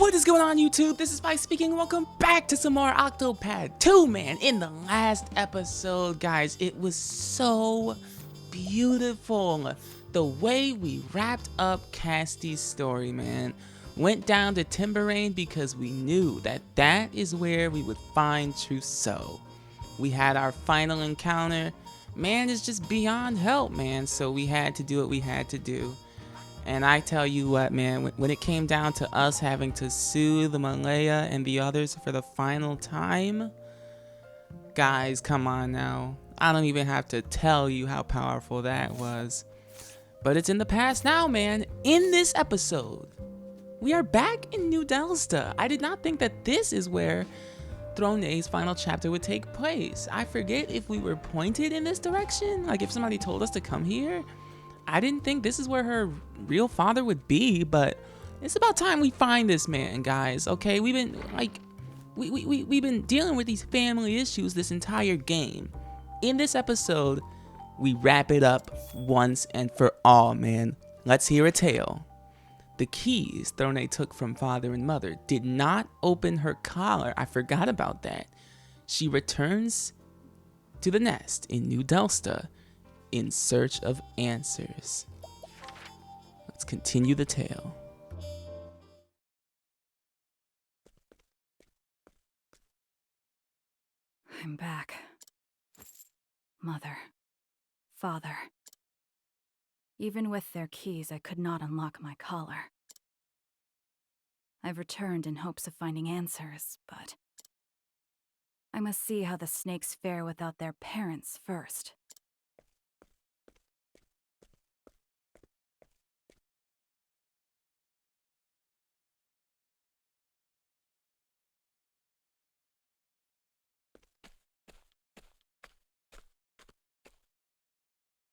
What is going on, YouTube? This is Vyse speaking. Welcome back to some more Octopath 2, man. In the last episode, guys, it was so beautiful. The way we wrapped up Cassie's story, man. Went down to Timberrain because we knew that that is where we would find Trousseau. We had our final encounter. Man is just beyond help, man. So we had to do what we had to do. And I tell you what, man, when it came down to us having to soothe Malaya and the others for the final time, guys, come on now. I don't even have to tell you how powerful that was. But it's in the past now, man. In this episode, we are back in New Delsta. I did not think that this is where Throné's final chapter would take place. I forget if we were pointed in this direction, like if somebody told us to come here. I didn't think this is where her real father would be, but it's about time we find this man, guys. Okay, we've been we've been dealing with these family issues this entire game. In this episode, we wrap it up once and for all, man. Let's hear a tale. The keys Throné took from father and mother did not open her collar. I forgot about that. She returns to the nest in New Delsta in search of answers. Let's continue the tale. I'm back. Mother. Father. Even with their keys, I could not unlock my collar. I've returned in hopes of finding answers, but I must see how the snakes fare without their parents first.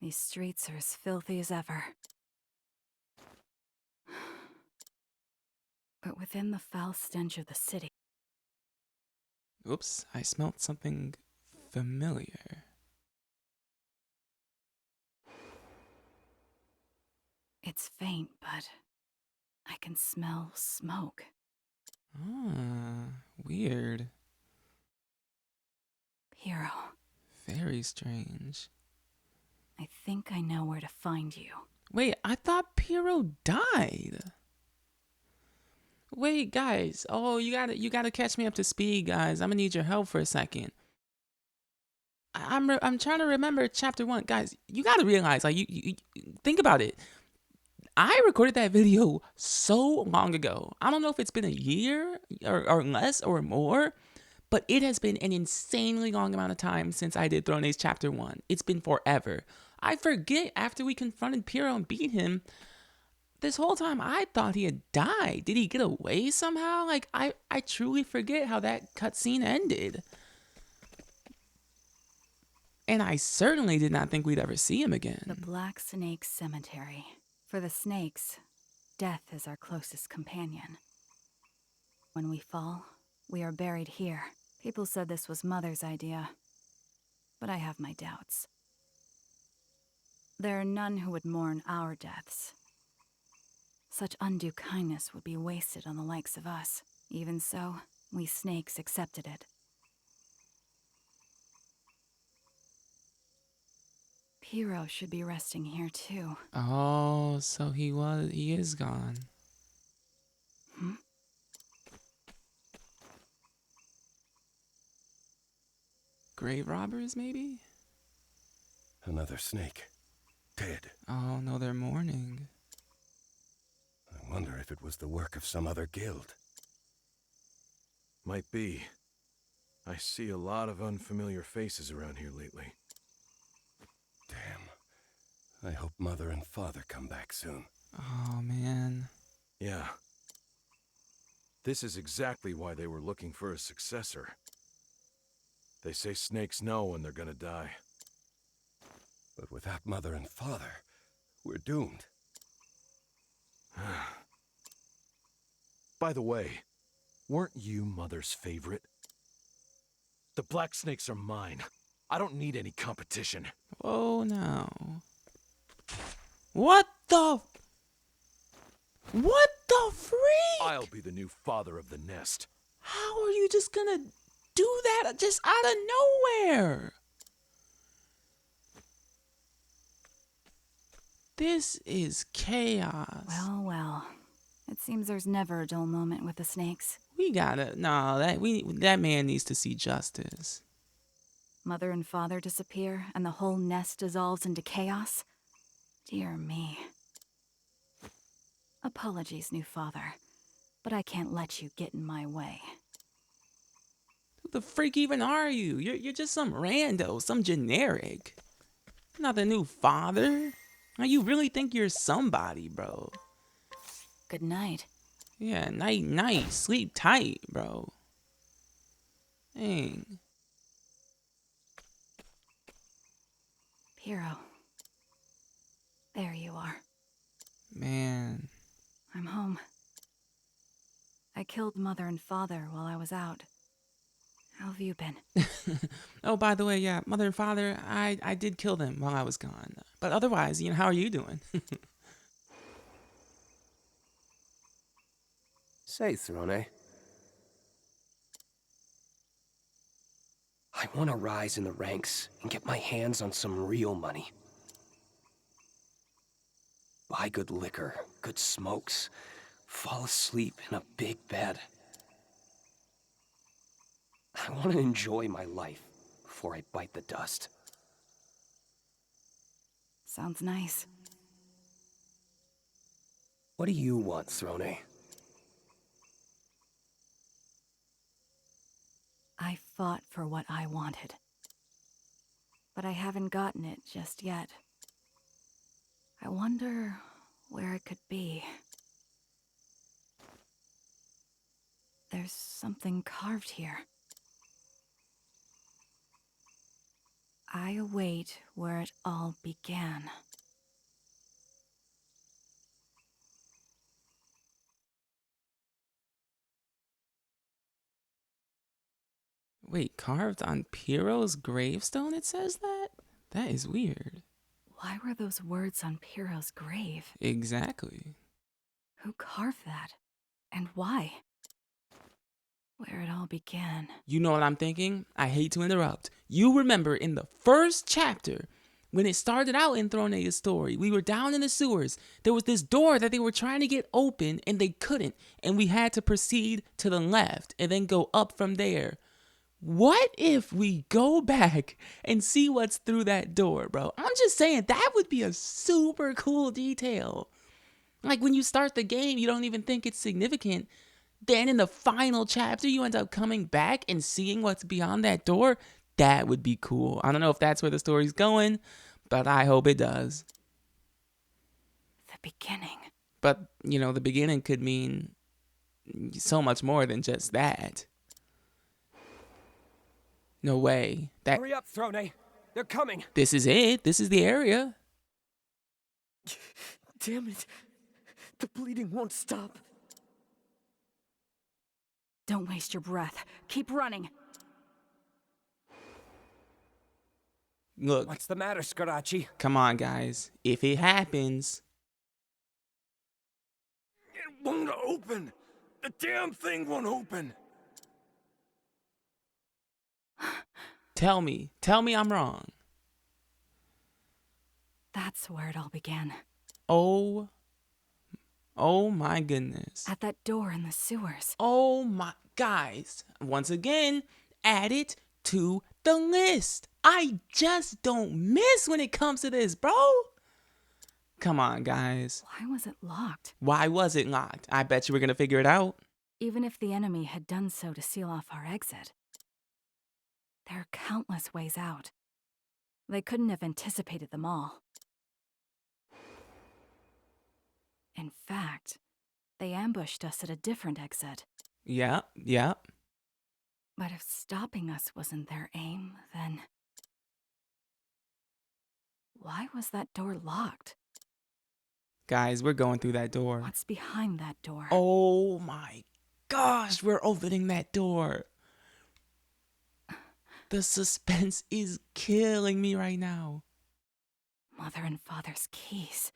These streets are as filthy as ever. But within the foul stench of the city... Oops, I smelled something familiar. It's faint, but I can smell smoke. Weird. Hero, Very strange. I think I know where to find you. Wait, I thought Piero died. Wait, guys. Oh, you gotta catch me up to speed, guys. I'm gonna need your help for a second. I'm trying to remember chapter 1, guys. You gotta realize, like, you think about it. I recorded that video so long ago. I don't know if it's been a year or less or more, but it has been an insanely long amount of time since I did Throné's chapter 1. It's been forever. I forget after we confronted Piero and beat him, this whole time I thought he had died. Did he get away somehow? Like, I truly forget how that cutscene ended. And I certainly did not think we'd ever see him again. The Black Snake Cemetery. For the snakes, death is our closest companion. When we fall, we are buried here. People said this was Mother's idea, but I have my doubts. There are none who would mourn our deaths. Such undue kindness would be wasted on the likes of us. Even so, we snakes accepted it. Piero should be resting here too. Oh, so he is gone. Grave robbers, maybe? Another snake. Dead. Oh, no, they're mourning. I wonder if it was the work of some other guild. Might be. I see a lot of unfamiliar faces around here lately. Damn. I hope Mother and Father come back soon. Oh, man. Yeah. This is exactly why they were looking for a successor. They say snakes know when they're gonna die. But without Mother and Father, we're doomed. By the way, weren't you Mother's favorite? The black snakes are mine. I don't need any competition. Oh, no. What the the freak? I'll be the new father of the nest. How are you just gonna do that just out of nowhere? This is chaos. Well, well. It seems there's never a dull moment with the snakes. We gotta, no, that man needs to see justice. Mother and father disappear, and the whole nest dissolves into chaos? Dear me. Apologies, new father, but I can't let you get in my way. Who the freak even are you? You're just some rando, some generic. Not the new father. Now you really think you're somebody, bro. Good night. Yeah, night. Sleep tight, bro. Dang. Piero. There you are. Man. I'm home. I killed Mother and Father while I was out. How have you been? Oh, by the way, yeah, Mother and Father, I did kill them while I was gone. But otherwise, how are you doing? Say, Throné. I want to rise in the ranks and get my hands on some real money. Buy good liquor, good smokes, fall asleep in a big bed. I want to enjoy my life before I bite the dust. Sounds nice. What do you want, Throné? I fought for what I wanted. But I haven't gotten it just yet. I wonder where it could be. There's something carved here. I await where it all began. Wait, carved on Piero's gravestone, it says that? That is weird. Why were those words on Piero's grave? Exactly. Who carved that? And why? Where it all began. You know what I'm thinking? I hate to interrupt. You remember in the first chapter, when it started out in Throné's story, we were down in the sewers. There was this door that they were trying to get open and they couldn't. And we had to proceed to the left and then go up from there. What if we go back and see what's through that door, bro? I'm just saying that would be a super cool detail. Like when you start the game, you don't even think it's significant. Then in the final chapter, you end up coming back and seeing what's beyond that door. That would be cool. I don't know if that's where the story's going, but I hope it does. The beginning. But, the beginning could mean so much more than just that. No way. Hurry up, Throné. They're coming. This is it. This is the area. Damn it. The bleeding won't stop. Don't waste your breath. Keep running. Look. What's the matter, Scarachi? Come on, guys. If it happens... It won't open! The damn thing won't open! Tell me I'm wrong. That's where it all began. Oh my goodness. At that door in the sewers. Oh my, guys, once again, add it to the list. I just don't miss when it comes to this, bro. Come on, guys. Why was it locked? Why was it locked? I bet you we're gonna figure it out. Even if the enemy had done so to seal off our exit, there are countless ways out. They couldn't have anticipated them all. In fact, they ambushed us at a different exit. Yeah. But if stopping us wasn't their aim, then... why was that door locked? Guys, we're going through that door. What's behind that door? Oh my gosh, we're opening that door. The suspense is killing me right now. Mother and Father's keys.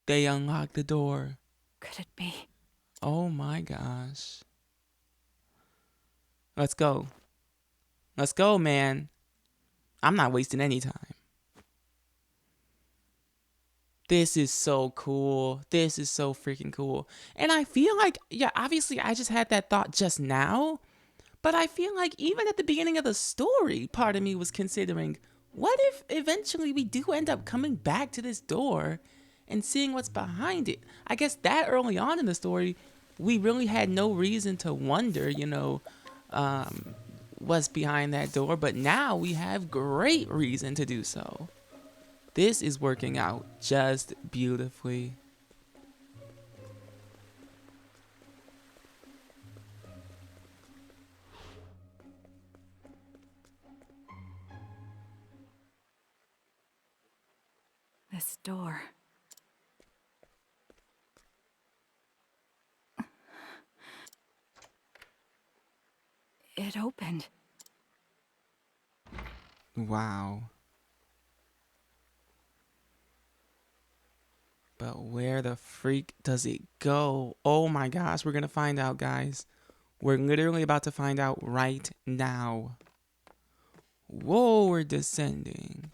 They unlocked the door. Could it be? Oh my gosh. Let's go. Let's go, man. I'm not wasting any time. This is so cool. This is so freaking cool. And I feel like, yeah, obviously I just had that thought just now, but I feel like even at the beginning of the story, part of me was considering, what if eventually we do end up coming back to this door and seeing what's behind it? I guess that early on in the story, we really had no reason to wonder, what's behind that door, but now we have great reason to do so. This is working out just beautifully. This door. It opened. Wow. But where the freak does it go? Oh my gosh, we're gonna find out, guys. We're literally about to find out right now. Whoa, we're descending.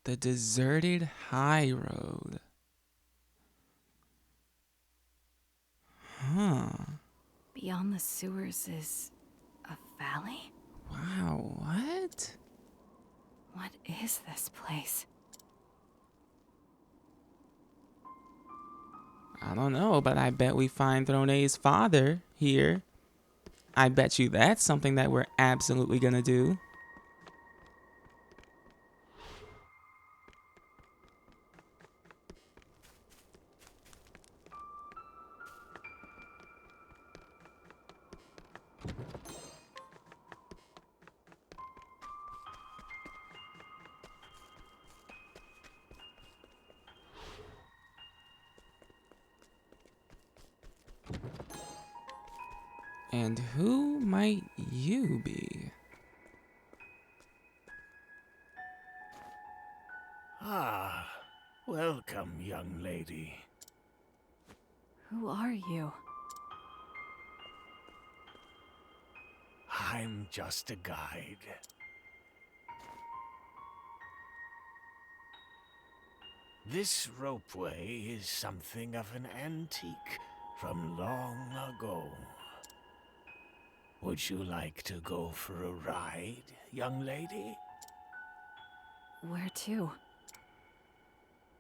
The deserted high road. Huh. Beyond the sewers is a valley? Wow, what? What is this place? I don't know, but I bet we find Throné's father here. I bet you that's something that we're absolutely gonna do. And who might you be? Ah, welcome, young lady. Who are you? I'm just a guide. This ropeway is something of an antique from long ago. Would you like to go for a ride, young lady? Where to?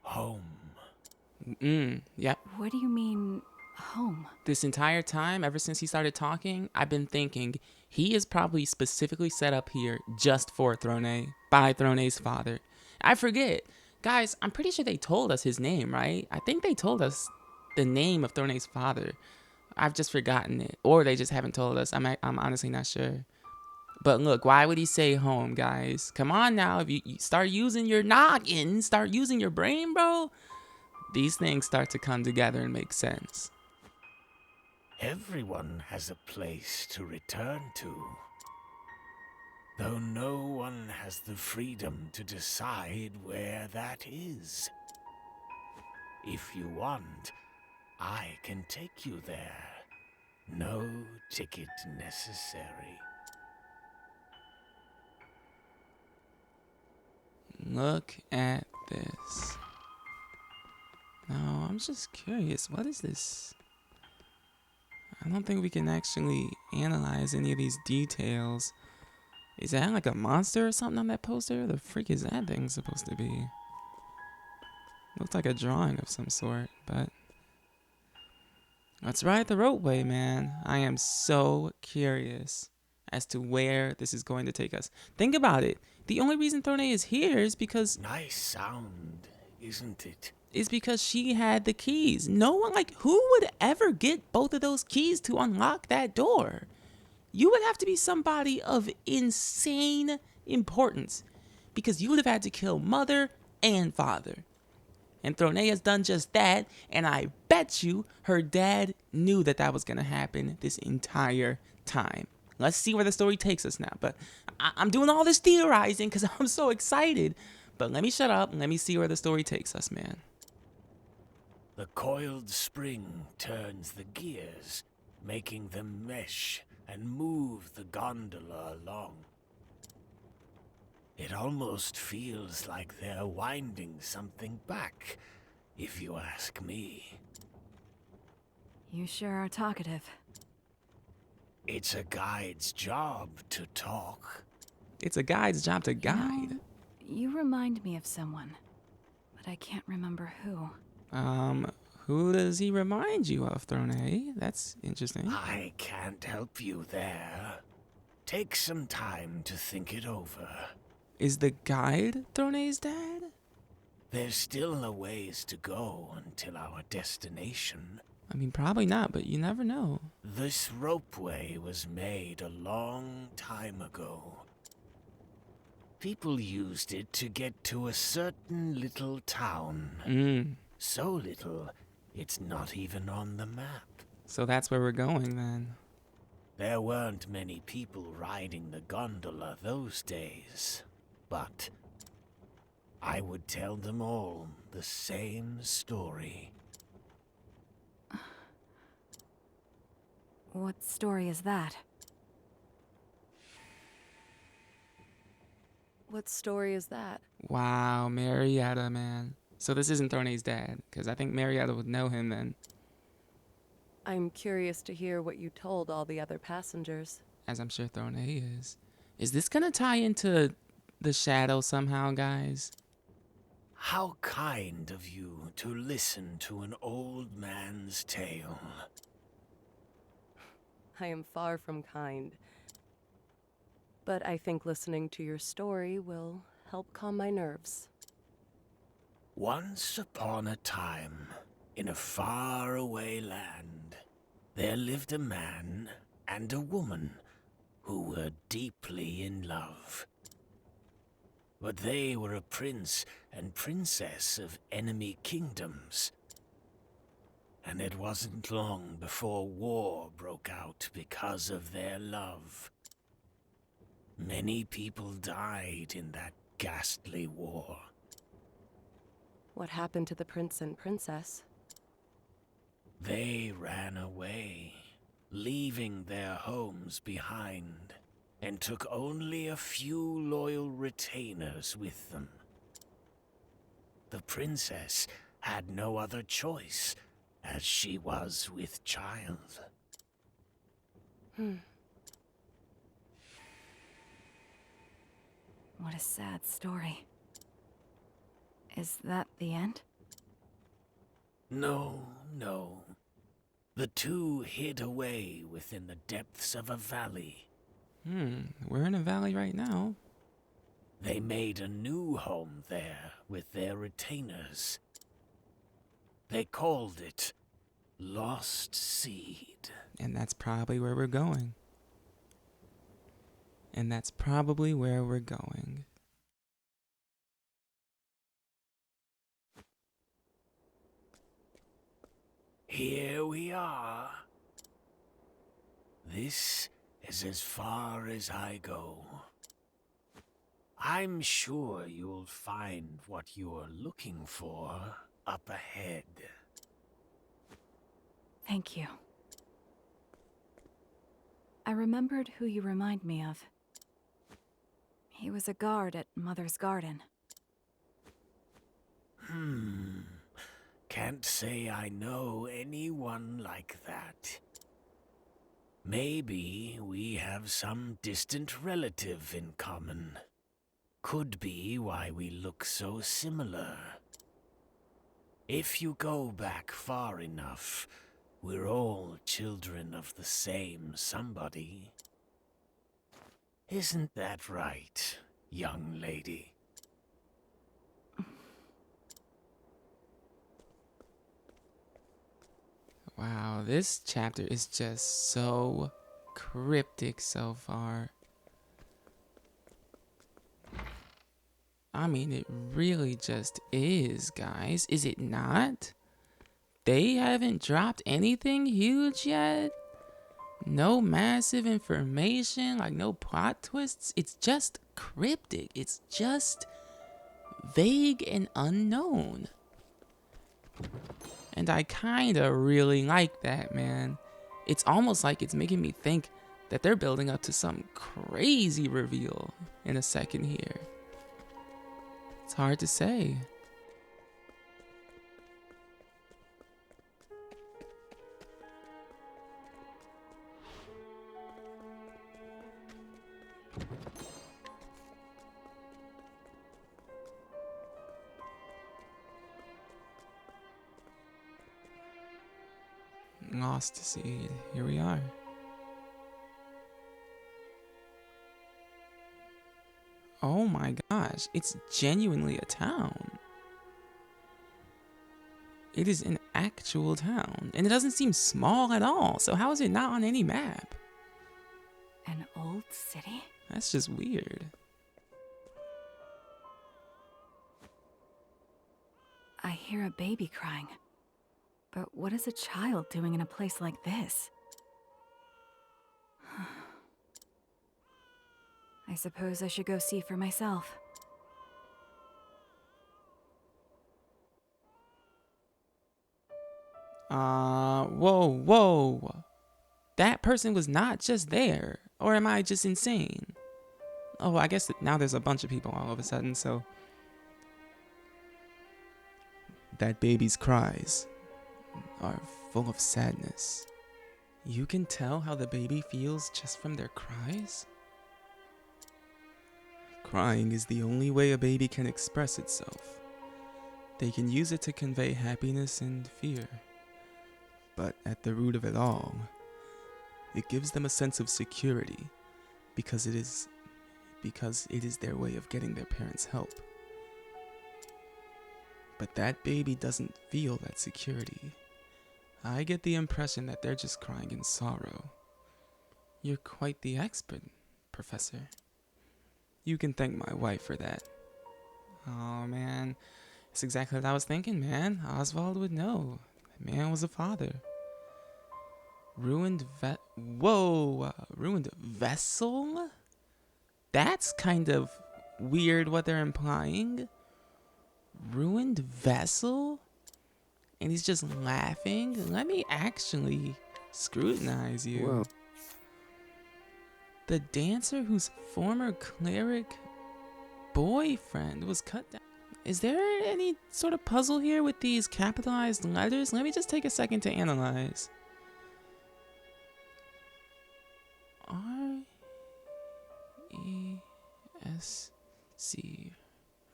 Home. Yep. What do you mean, home? This entire time, ever since he started talking, I've been thinking he is probably specifically set up here just for Throné, by Throné's father. I forget. Guys, I'm pretty sure they told us his name, right? I think they told us the name of Throné's father. I've just forgotten it. Or they just haven't told us. I'm honestly not sure. But look, why would he say home, guys? Come on now. If you start using your noggin, start using your brain, bro, these things start to come together and make sense. Everyone has a place to return to. Though no one has the freedom to decide where that is. If you want, I can take you there. No ticket necessary. Look at this. Now, I'm just curious. What is this? I don't think we can actually analyze any of these details. Is that like a monster or something on that poster? The freak is that thing supposed to be? Looks like a drawing of some sort, but let's ride the ropeway, man. I am so curious as to where this is going to take us. Think about it. The only reason Throné is here is because... Nice sound, isn't it? Is because she had the keys. No one, who would ever get both of those keys to unlock that door? You would have to be somebody of insane importance, because you would have had to kill mother and father. And Throné has done just that, and I bet you her dad knew that that was going to happen this entire time. Let's see where the story takes us now. But I'm doing all this theorizing because I'm so excited. But let me shut up and let me see where the story takes us, man. The coiled spring turns the gears, making them mesh and move the gondola along. It almost feels like they're winding something back, if you ask me. You sure are talkative. It's a guide's job to talk. It's a guide's job to You guide. know, you remind me of someone, but I can't remember who. Who does he remind you of, Throné? That's interesting. I can't help you there. Take some time to think it over. Is the guide Throné's dad? There's still a ways to go until our destination. I mean, probably not, but you never know. This ropeway was made a long time ago. People used it to get to a certain little town. So little, it's not even on the map. So that's where we're going then. There weren't many people riding the gondola those days, but I would tell them all the same story. What story is that? What story is that? Wow, Marietta, man. So this isn't Throné's dad, because I think Marietta would know him then, I'm curious to hear what you told all the other passengers. as I'm sure Throné is. Is this gonna tie into the shadow somehow, guys? How kind of you to listen to an old man's tale. I am far from kind. But I think listening to your story will help calm my nerves. Once upon a time, in a faraway land, there lived a man and a woman who were deeply in love. But they were a prince and princess of enemy kingdoms. And it wasn't long before war broke out because of their love. Many people died in that ghastly war. What happened to the prince and princess? They ran away, leaving their homes behind, and took only a few loyal retainers with them. The princess had no other choice, as she was with child. What a sad story. Is that the end? No, no. The two hid away within the depths of a valley. We're in a valley right now. They made a new home there with their retainers. They called it Lost Seed. And that's probably where we're going. And that's probably where we're going. Here we are. This is as far as I go. I'm sure you'll find what you're looking for up ahead. Thank you. I remembered who you remind me of. He was a guard at Mother's Garden. Can't say I know anyone like that. Maybe we have some distant relative in common. Could be why we look so similar. If you go back far enough, we're all children of the same somebody. Isn't that right, young lady? Wow, this chapter is just so cryptic so far. I mean, it really just is, guys. Is it not? They haven't dropped anything huge yet? No massive information, like no plot twists. It's just cryptic. It's just vague and unknown. And I kinda really like that, man. It's almost like it's making me think that they're building up to some crazy reveal in a second here. It's hard to say. Lost to see. Here we are. Oh my gosh, it's genuinely a town. It is an actual town, and it doesn't seem small at all. So how is it not on any map? An old city? That's just weird. I hear a baby crying. But what is a child doing in a place like this? I suppose I should go see for myself. Whoa. That person was not just there. Or am I just insane? Oh, I guess now there's a bunch of people all of a sudden, so. That baby's cries are full of sadness. You can tell how the baby feels just from their cries? Crying is the only way a baby can express itself. They can use it to convey happiness and fear. But at the root of it all, it gives them a sense of security because it is their way of getting their parents' help. But that baby doesn't feel that security. I get the impression that they're just crying in sorrow. You're quite the expert, Professor. You can thank my wife for that. Oh man, that's exactly what I was thinking, man. Oswald would know. That man was a father. Ruined vessel? That's kind of weird what they're implying. Ruined vessel? And he's just laughing? Let me actually scrutinize you. Whoa. The dancer whose former cleric boyfriend was cut down. Is there any sort of puzzle here with these capitalized letters? Let me just take a second to analyze. R-E-S-C.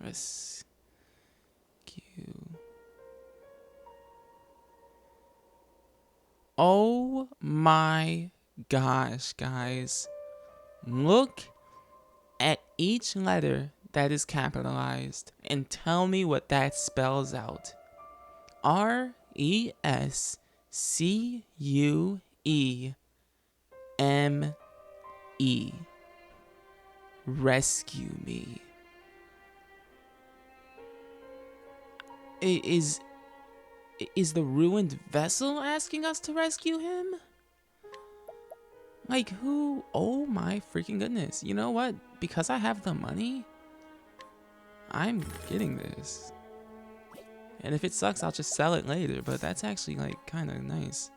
Rescue. Oh my gosh, guys. Look at each letter that is capitalized and tell me what that spells out. RESCUE-ME. Rescue me. Is the ruined vessel asking us to rescue him? Like who? Oh my freaking goodness. You know what? Because I have the money, I'm getting this. And if it sucks, I'll just sell it later. But that's actually like kind of nice.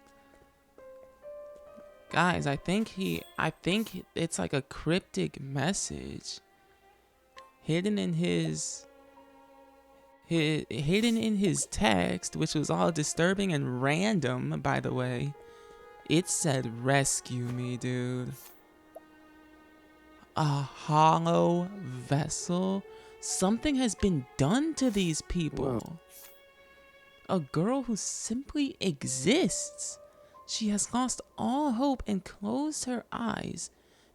Guys, I think it's like a cryptic message hidden in his text, which was all disturbing and random, by the way. It said, rescue me, dude. A hollow vessel? Something has been done to these people. Whoa. A girl who simply exists. She has lost all hope and closed her eyes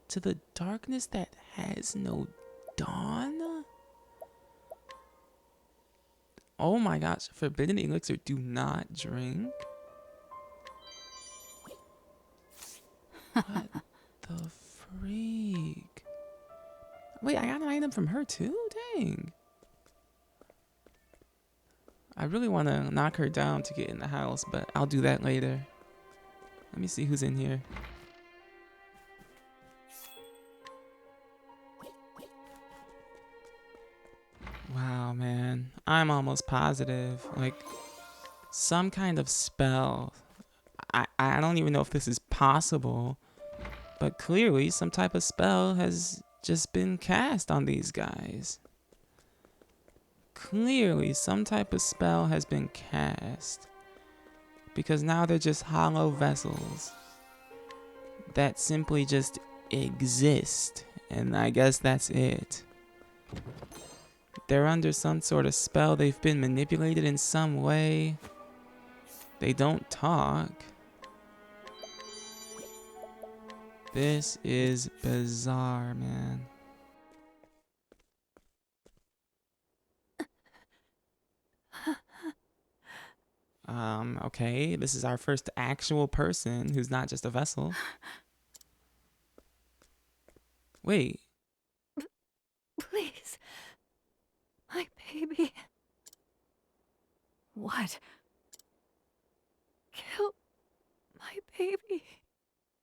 to the darkness that has no dawn. Oh my gosh, forbidden elixir, do not drink. What the freak? Wait, I got an item from her too? Dang. I really want to knock her down to get in the house, but I'll do that later. Let me see who's in here. Wow, man. I'm almost positive. Like, some kind of spell. I don't even know if this is possible, but clearly some type of spell has just been cast on these guys. Clearly some type of spell has been cast, because now they're just hollow vessels that simply just exist, and I guess that's it. They're under some sort of spell. They've been manipulated in some way. They don't talk. This is bizarre, man. Okay, this is our first actual person who's not just a vessel. Wait, Please. My baby. What? Kill my baby.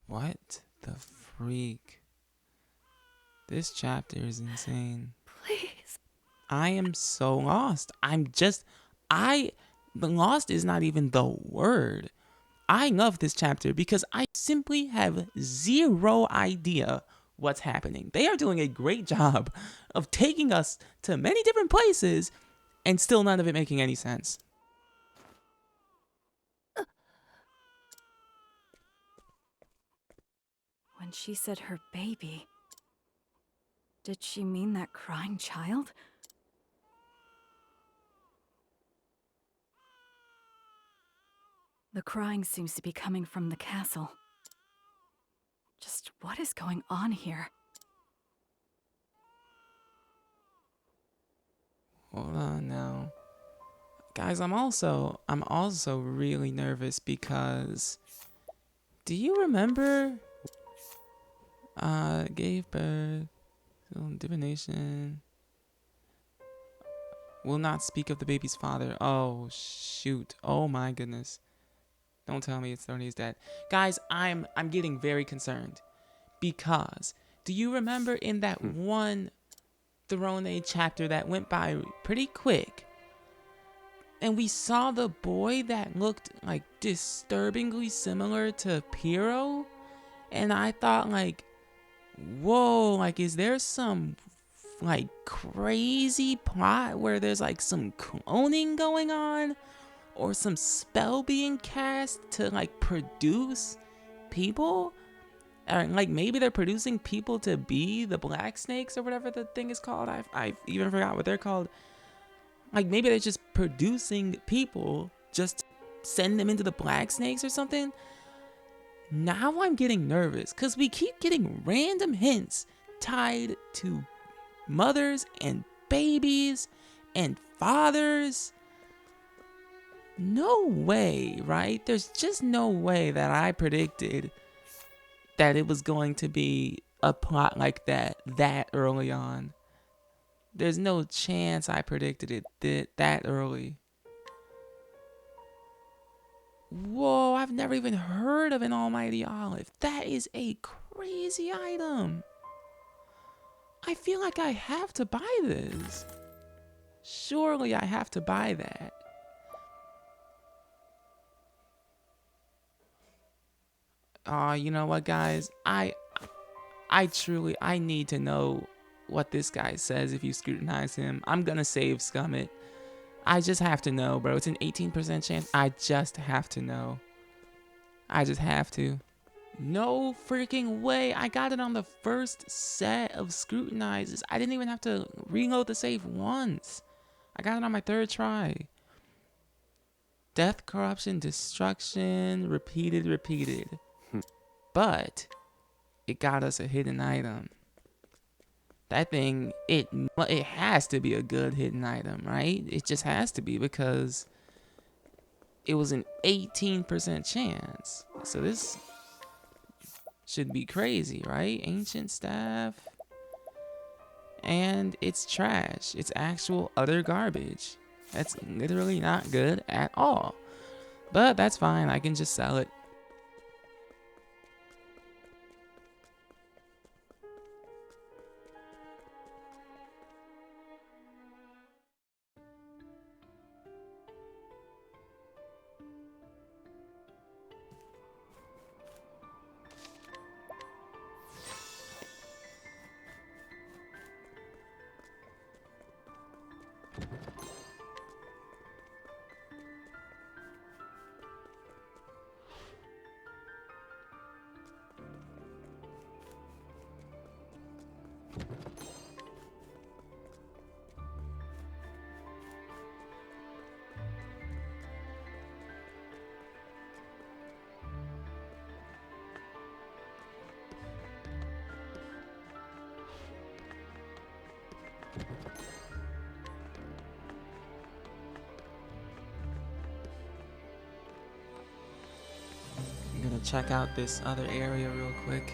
what the freak? This chapter is insane. Please. I am so lost. Lost is not even the word. I love this chapter because I simply have zero idea what's happening. They are doing a great job of taking us to many different places and still none of it making any sense. When she said her baby, did she mean that crying child? The crying seems to be coming from the castle. Just what is going on here? Hold on now. Guys, I'm also really nervous because do you remember gave birth, divination, will not speak of the baby's father. Oh shoot. Oh my goodness. Don't tell me it's Throné's dad. Guys, I'm getting very concerned because do you remember in that one Throné chapter that went by pretty quick, and we saw the boy that looked like disturbingly similar to Piero, and I thought like, whoa, like is there some like crazy plot where there's like some cloning going on or some spell being cast to like produce people, or like maybe they're producing people to be the black snakes or whatever the thing is called. I even forgot what they're called. Like maybe they're just producing people just to send them into the black snakes or something. Now I'm getting nervous because we keep getting random hints tied to mothers and babies and fathers. No way, right? There's just no way that I predicted that it was going to be a plot like that early on. There's no chance I predicted it that early. Whoa, I've never even heard of an almighty olive. That is a crazy item. I feel like I have to buy this. Surely I have to buy that. You know what, guys? I truly need to know what this guy says if you scrutinize him. I'm gonna save Scummit. I just have to know, bro. It's an 18% chance. I just have to know. I just have to. No freaking way. I got it on the first set of scrutinizes. I didn't even have to reload the save once. I got it on my third try. Death, corruption, destruction, repeated. But it got us a hidden item. That thing, it has to be a good hidden item, right? It just has to be because it was an 18% chance. So this should be crazy, right? Ancient staff. And it's trash. It's actual utter garbage. That's literally not good at all. But that's fine. I can just sell it. I'm gonna check out this other area real quick.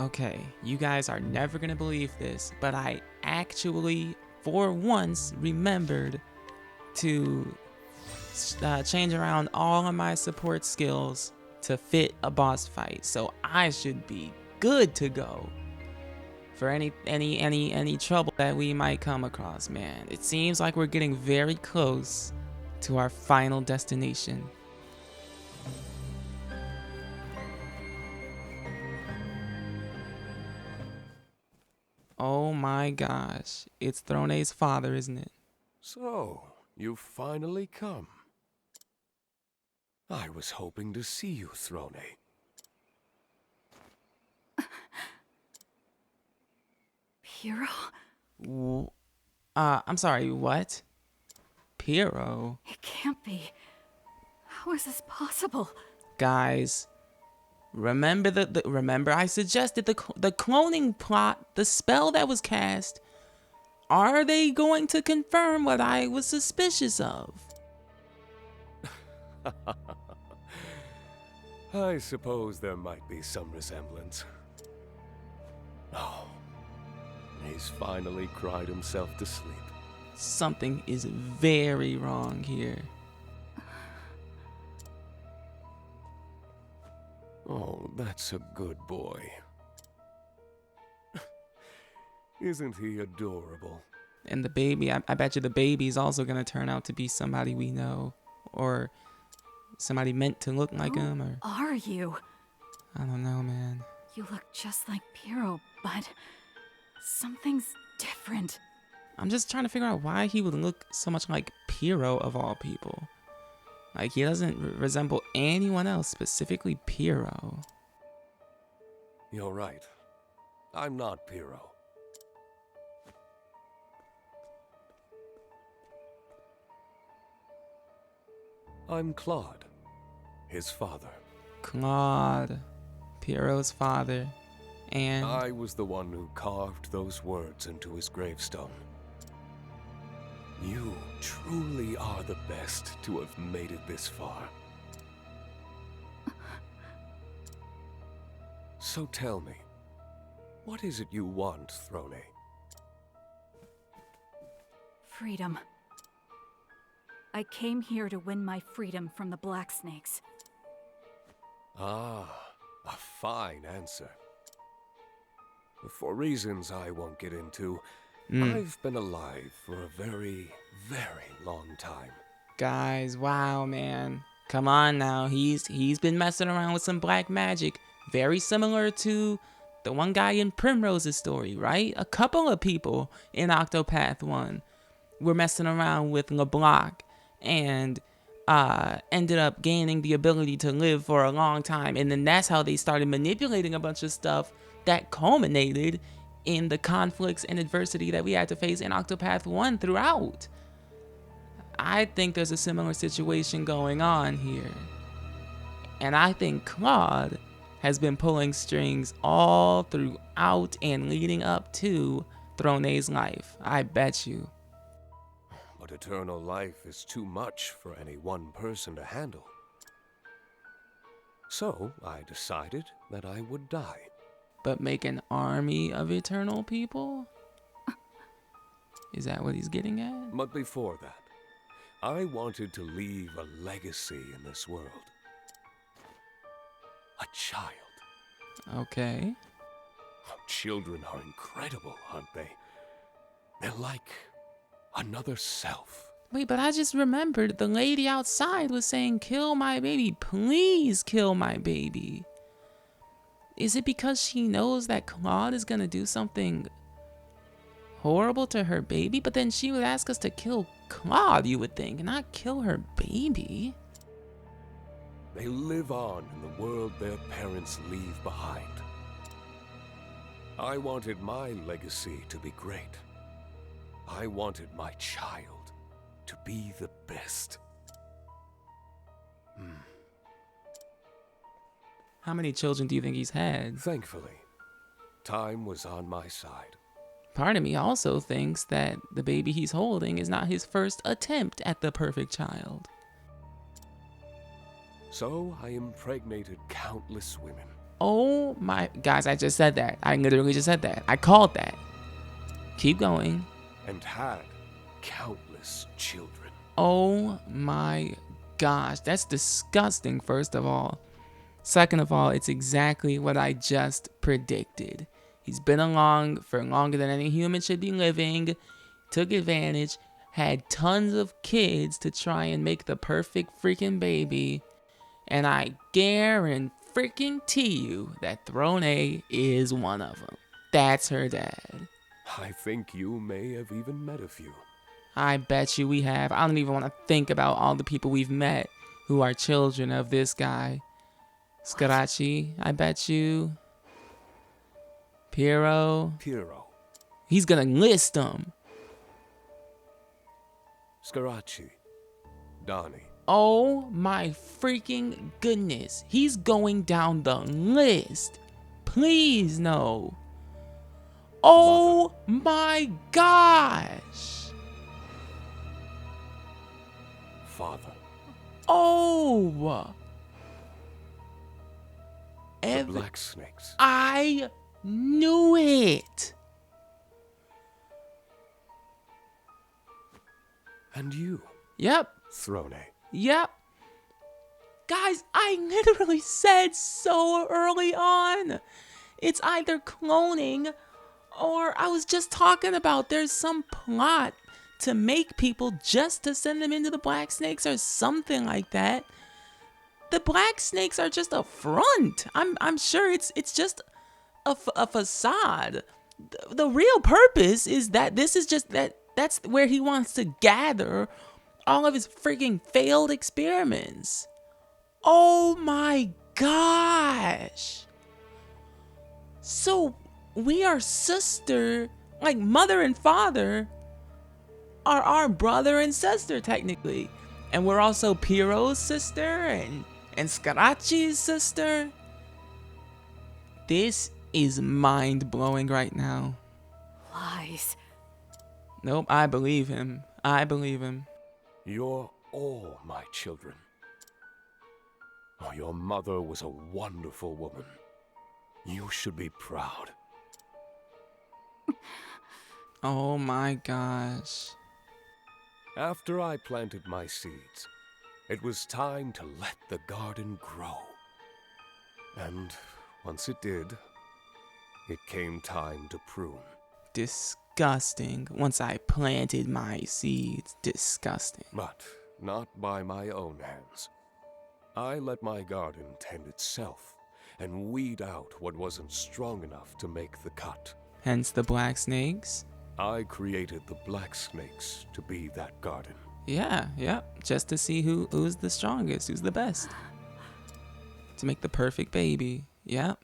Okay, you guys are never gonna believe this, but I actually, for once, remembered to change around all of my support skills to fit a boss fight. So I should be good to go for any trouble that we might come across, man. It seems like we're getting very close to our final destination. Oh my gosh, it's Throné's father, isn't it? So, you've finally come. I was hoping to see you, Throné. Hero? I'm sorry, what? Pyro? It can't be. How is this possible? Guys, remember remember I suggested the cloning plot, the spell that was cast. Are they going to confirm what I was suspicious of? I suppose there might be some resemblance. Oh, he's finally cried himself to sleep. Something is very wrong here. Oh, that's a good boy. Isn't he adorable? And the baby, I bet you the baby's also gonna turn out to be somebody we know, or somebody meant to look like him, or Are you? I don't know, man. You look just like Pyro, but something's different. I'm just trying to figure out why he would look so much like Piero of all people. Like, he doesn't resemble anyone else, specifically Piero. You're right. I'm not Piero. I'm Claude, his father. Claude, Piero's father, and... I was the one who carved those words into his gravestone. You truly are the best to have made it this far. So tell me, what is it you want, Throné? Freedom. I came here to win my freedom from the Black Snakes. Ah, a fine answer. For reasons I won't get into, I've been alive for a very, very long time. Guys, wow, man. Come on now. He's been messing around with some black magic. Very similar to the one guy in Primrose's story, right? A couple of people in Octopath 1 were messing around with LeBlanc and ended up gaining the ability to live for a long time. And then that's how they started manipulating a bunch of stuff that culminated in the conflicts and adversity that we had to face in Octopath 1 throughout. I think there's a similar situation going on here. And I think Claude has been pulling strings all throughout and leading up to Throné's life. I bet you. But eternal life is too much for any one person to handle. So I decided that I would die. But make an army of eternal people? Is that what he's getting at? But before that, I wanted to leave a legacy in this world. A child. Okay. Children are incredible, aren't they? They're like another self. Wait, but I just remembered the lady outside was saying, "Kill my baby, please kill my baby." Is it because she knows that Claude is gonna do something horrible to her baby? But then she would ask us to kill Claude, you would think, not kill her baby. They live on in the world their parents leave behind. I wanted my legacy to be great. I wanted my child to be the best. How many children do you think he's had? Thankfully, time was on my side. Part of me also thinks that the baby he's holding is not his first attempt at the perfect child. So I impregnated countless women. Oh my... Guys, I just said that. I literally just said that. I called that. Keep going. And had countless children. Oh my gosh. That's disgusting, first of all. Second of all, it's exactly what I just predicted. He's been along for longer than any human should be living, took advantage, had tons of kids to try and make the perfect freaking baby, and I guarantee you that Throné is one of them. That's her dad. I think you may have even met a few. I bet you we have. I don't even want to think about all the people we've met who are children of this guy. Scarachi, I bet you. Piero. He's gonna list them. Scarachi. Donnie. Oh my freaking goodness. He's going down the list. Please no. Oh my gosh. Father. Oh. The Black Snakes. I knew it. And you. Yep. Throné. Yep. Guys, I literally said so early on. It's either cloning or I was just talking about there's some plot to make people just to send them into the Black Snakes or something like that. The Black Snakes are just a front. I'm sure it's just a facade. The real purpose is that this is just that That's where he wants to gather all of his freaking failed experiments. Oh my gosh. So we are sister, like mother and father are our brother and sister technically. And we're also Piero's sister and Scarachi's sister. This is mind-blowing right now. Lies. Nope, I believe him. I believe him. You're all my children. Oh, your mother was a wonderful woman. You should be proud. Oh my gosh. After I planted my seeds, it was time to let the garden grow. And once it did, it came time to prune. Disgusting. Once I planted my seeds, disgusting. But not by my own hands. I let my garden tend itself and weed out what wasn't strong enough to make the cut. Hence the black snakes. I created the black snakes to be that garden. Yeah, just to see who's the strongest, who's the best. To make the perfect baby. Yep.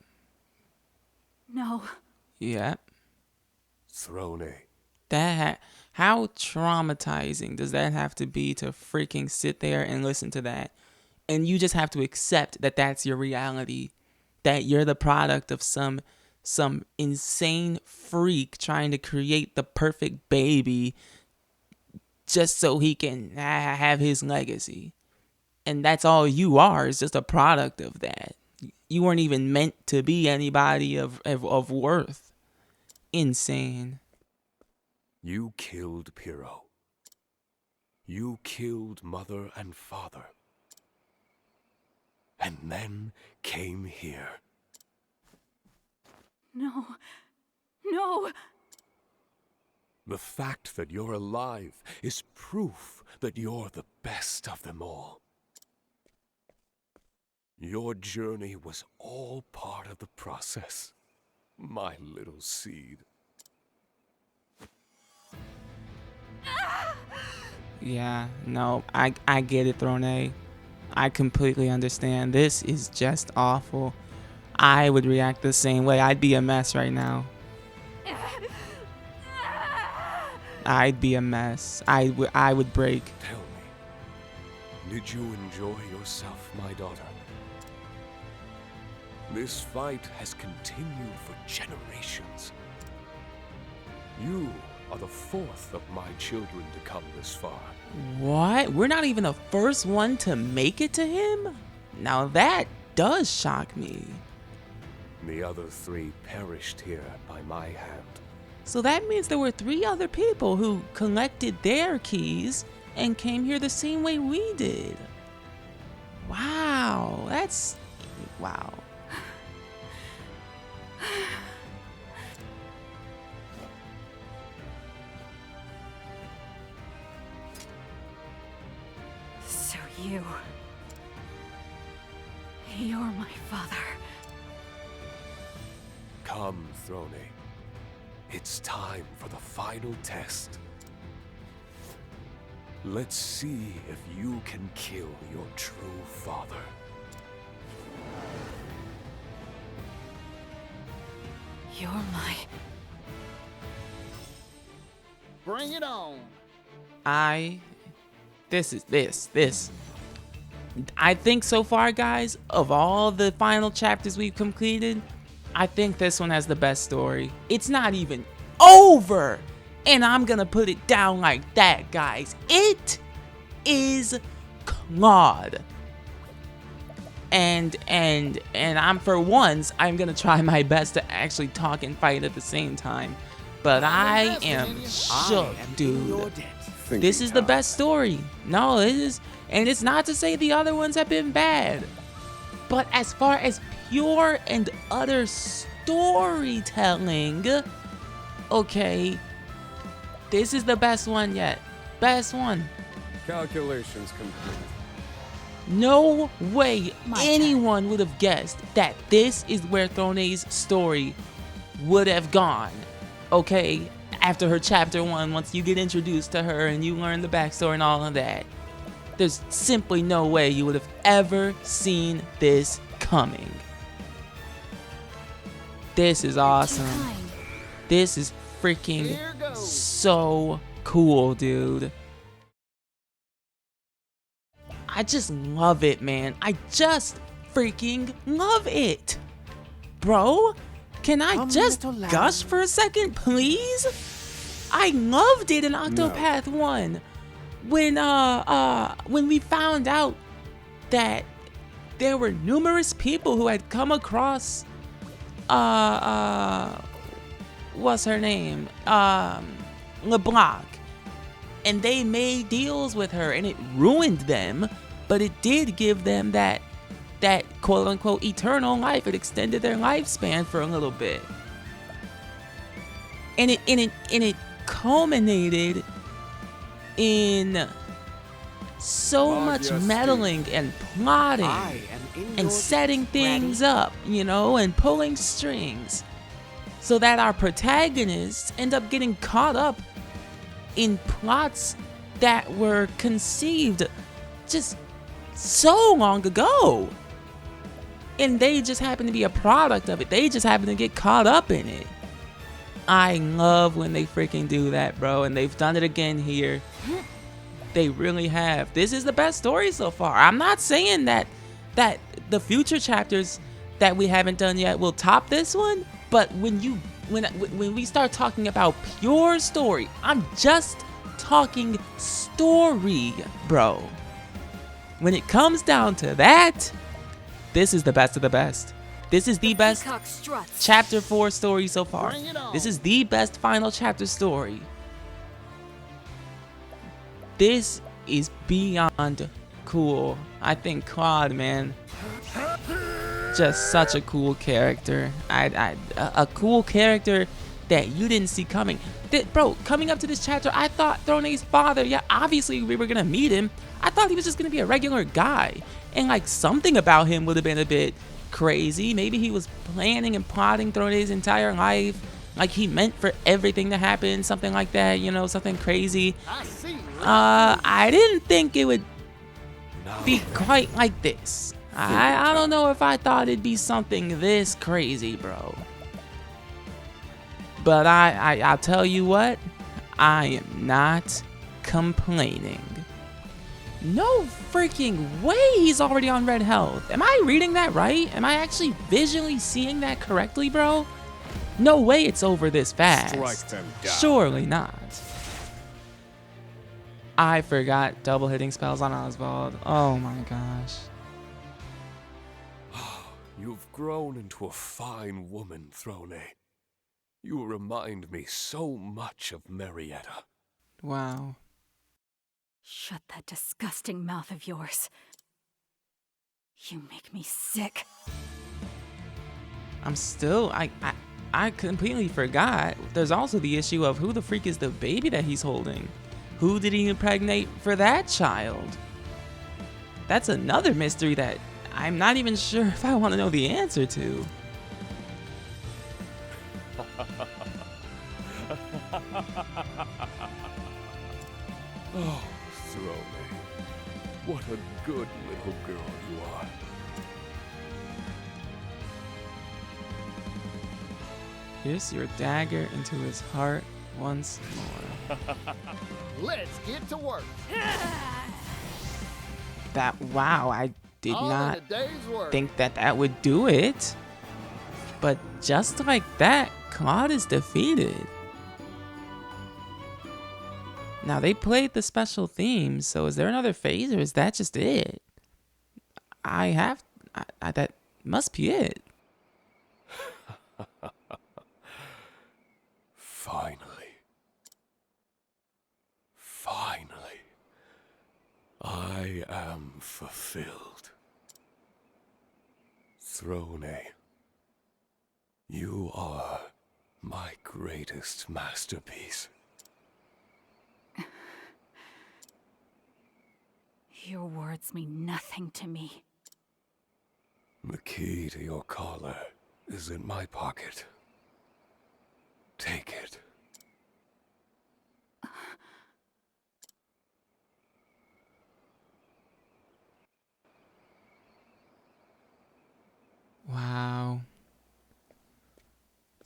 No. Yep. Throné. That, how traumatizing does that have to be to freaking sit there and listen to that? And you just have to accept that that's your reality. That you're the product of some insane freak trying to create the perfect baby just so he can have his legacy. And that's all you are, is just a product of that. You weren't even meant to be anybody of worth. Insane. You killed Piero. You killed mother and father. And then came here. No. No. The fact that you're alive is proof that you're the best of them all. Your journey was all part of the process, my little seed. Yeah, no, I get it, Throné. I completely understand. This is just awful. I would react the same way. I'd be a mess right now. I'd be a mess. I would break. Tell me, did you enjoy yourself, my daughter? This fight has continued for generations. You are the fourth of my children to come this far. What? We're not even the first one to make it to him? Now that does shock me. The other three perished here by my hand. So that means there were 3 other people who collected their keys and came here the same way we did. Wow, that's... wow. So you're my father. Come, Throné. It's time for the final test. Let's see if you can kill your true father. You're my... Bring it on. This. I think so far, guys, of all the final chapters we've completed, I think this one has the best story. It's not even over. And I'm gonna put it down like that, guys. It is Claude. And I'm, for once, I'm gonna try my best to actually talk and fight at the same time. But I am shook, dude. This is the best story. No, it is. And it's not to say the other ones have been bad. But as far as pure and utter storytelling, okay, this is the best one yet. Best one. Calculations complete. No way My anyone would have guessed that this is where Throné's story would have gone. Okay, after her chapter 1, once you get introduced to her and you learn the backstory and all of that. There's simply no way you would have ever seen this coming. This is awesome. This is freaking so cool, dude. I just love it, man. I just freaking love it. Bro, can I just gush for a second, please? I loved it in Octopath 1. When we found out that there were numerous people who had come across what's her name? LeBlanc. And they made deals with her and it ruined them, but it did give them that quote unquote eternal life. It extended their lifespan for a little bit. And it culminated in so much meddling and plotting and setting things up, you know, and pulling strings, so that our protagonists end up getting caught up in plots that were conceived just so long ago. And they just happen to be a product of it. They just happen to get caught up in it. I love when they freaking do that, bro. And they've done it again here. They really have. This is the best story so far. I'm not saying that the future chapters that we haven't done yet will top this one, but when we start talking about pure story, I'm just talking story, bro. When it comes down to that, this is the best of the best. This is the best chapter 4 story so far. This is the best final chapter story. This is beyond cool. I think Claude, man, just such a cool character. A cool character that you didn't see coming. Bro, coming up to this chapter, I thought Throné's father, yeah, obviously we were gonna meet him. I thought he was just gonna be a regular guy. And like something about him would have been a bit crazy. Maybe he was planning and plotting Throné's entire life. Like he meant for everything to happen, something like that, you know, something crazy. I didn't think it would be quite like this. I don't know if I thought it'd be something this crazy, bro. But I'll tell you what, I am not complaining. No freaking way he's already on red health. Am I reading that right? Am I actually visually seeing that correctly, bro? No way it's over this fast. Strike them down. Surely not. I forgot double hitting spells on Oswald. Oh my gosh. You've grown into a fine woman, Throné. You remind me so much of Marietta. Wow. Shut that disgusting mouth of yours. You make me sick. I'm still, I completely forgot. There's also the issue of who the freak is the baby that he's holding? Who did he impregnate for that child? That's another mystery that I'm not even sure if I want to know the answer to. Oh, Throné, what a good little girl you are. Pierce your dagger into his heart once more. Let's get to work. Wow, I did All not in a day's work. think that would do it. But just like that, Claude is defeated. Now, they played the special themes, so is there another phase, or is that just it? That must be it. Finally, I am fulfilled. Throné, you are my greatest masterpiece. Your words mean nothing to me. The key to your collar is in my pocket. Take it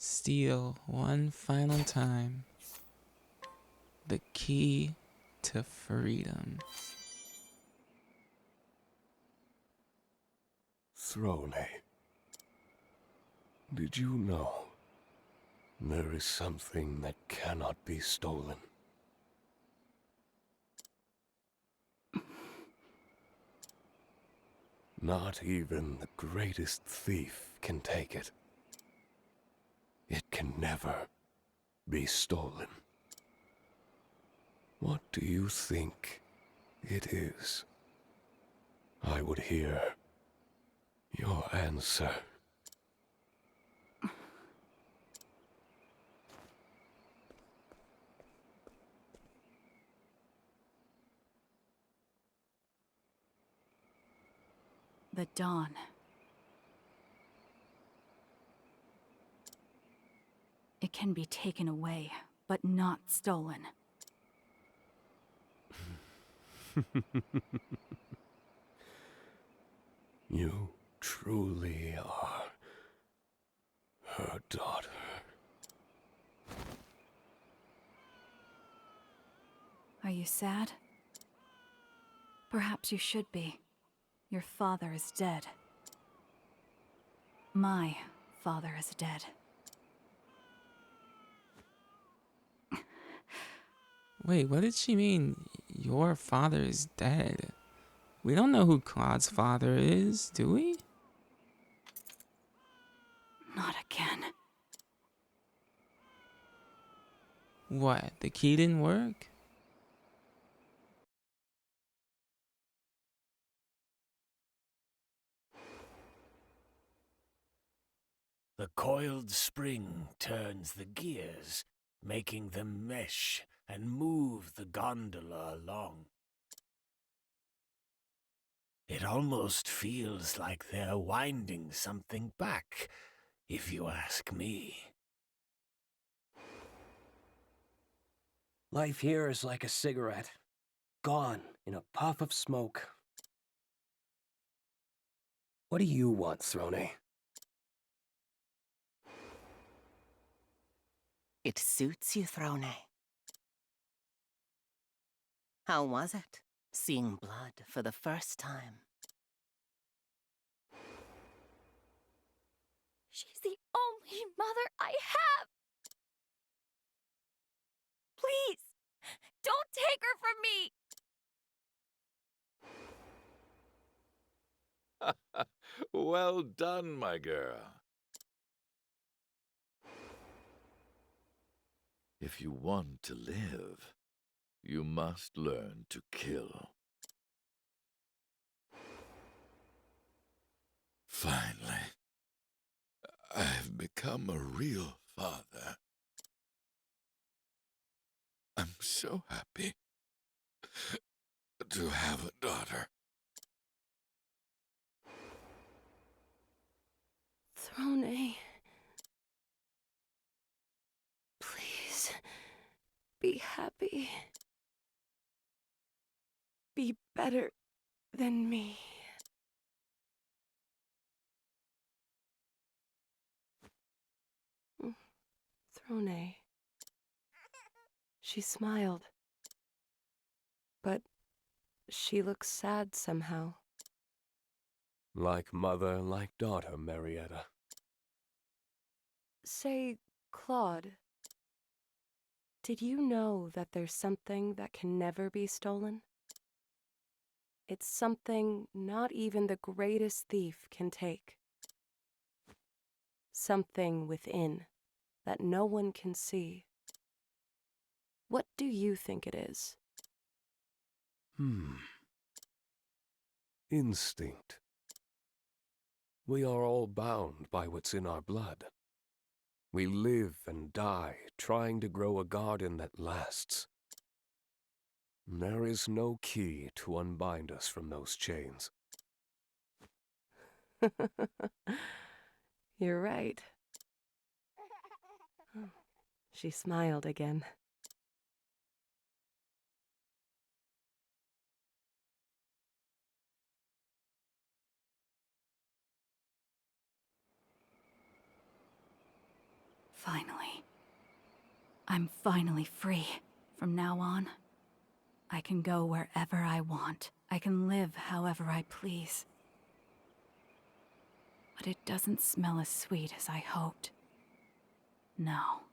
steal one final time the key to freedom. Throné, did you know there is something that cannot be stolen? Not even the greatest thief can take it. It can never be stolen. What do you think it is? I would hear your answer. The dawn. It can be taken away, but not stolen. You truly are her daughter. Are you sad? Perhaps you should be. Your father is dead. My father is dead. Wait, what did she mean? Your father is dead. We don't know who Claude's father is, do we? Not again. What, the key didn't work? The coiled spring turns the gears, making them mesh and move the gondola along. It almost feels like they're winding something back, if you ask me. Life here is like a cigarette, gone in a puff of smoke. What do you want, Throné? It suits you, Throné. How was it, seeing blood for the first time? She's the only mother I have! Please, don't take her from me! Well done, my girl. If you want to live, you must learn to kill. Finally, I've become a real father. I'm so happy to have a daughter. Throné. Please, be happy. Be better than me. Throné. She smiled. But she looks sad somehow. Like mother, like daughter, Marietta. Say, Claude, did you know that there's something that can never be stolen? It's something not even the greatest thief can take. Something within that no one can see. What do you think it is? Instinct. We are all bound by what's in our blood. We live and die trying to grow a garden that lasts. There is no key to unbind us from those chains. You're right. Oh, she smiled again. Finally. I'm finally free. From now on, I can go wherever I want. I can live however I please. But it doesn't smell as sweet as I hoped. No.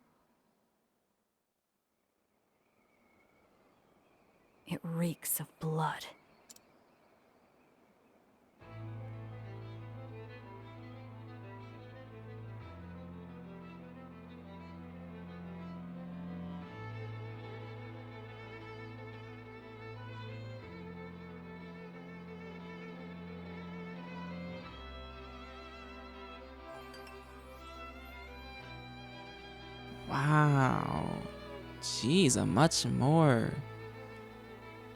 It reeks of blood. Wow. Jeez, a much more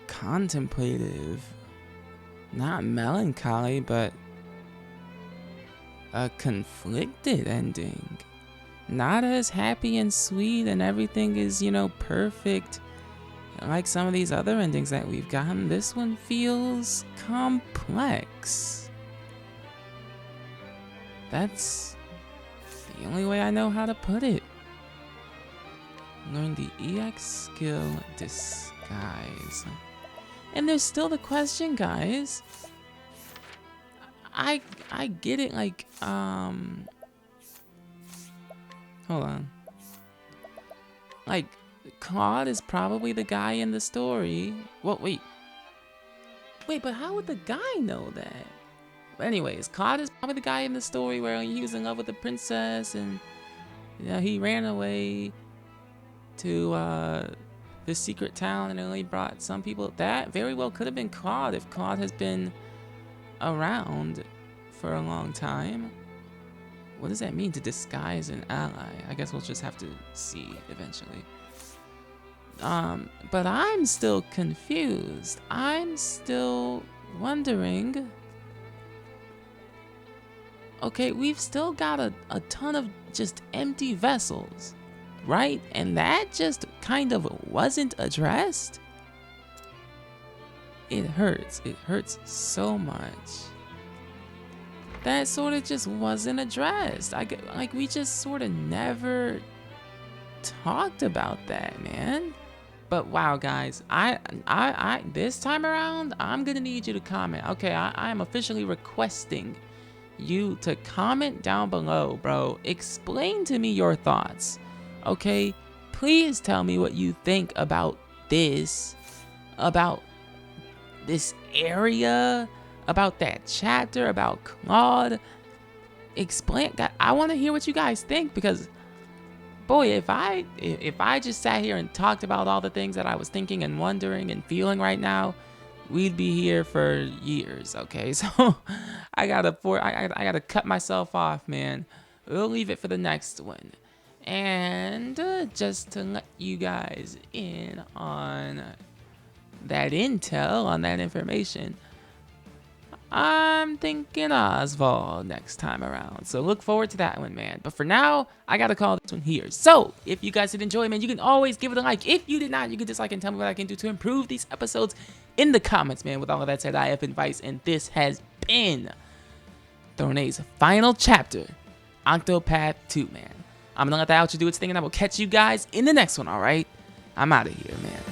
contemplative, not melancholy, but a conflicted ending. Not as happy and sweet and everything is, perfect like some of these other endings that we've gotten. This one feels complex. That's the only way I know how to put it. Learn the EX skill Disguise. And there's still the question, guys. I get it, like, hold on. Like, Claude is probably the guy in the story. Well, wait, but how would the guy know that? But anyways, Claude is probably the guy in the story where he was in love with the princess and he ran away to the secret town and only brought some people. That very well could have been Claude if Claude has been around for a long time. What does that mean, to disguise an ally? I guess we'll just have to see eventually. But I'm still confused. I'm still wondering. Okay, we've still got a ton of just empty vessels, right? And that just kind of wasn't addressed. It hurts. It hurts so much. That sort of just wasn't addressed. Like we just sort of never talked about that, man. But wow, guys, I this time around, I'm gonna need you to comment. Okay, I am officially requesting you to comment down below, bro. Explain to me your thoughts. Okay, please tell me what you think about this area, about that chapter, about Claude. Explain that. I want to hear what you guys think, because boy, if I just sat here and talked about all the things that I was thinking and wondering and feeling right now, we'd be here for years. Okay, so I gotta cut myself off, man. We'll leave it for the next one. And just to let you guys in on that intel, on that information, I'm thinking Oswald next time around. So look forward to that one, man. But for now, I gotta call this one here. So if you guys did enjoy, man, you can always give it a like. If you did not, you can dislike and tell me what I can do to improve these episodes in the comments, man. With all of that said, I have been Vyse, and this has been Throné's final chapter, Octopath 2, man. I'm gonna let the outro do its thing, and I will catch you guys in the next one, alright? I'm out of here, man.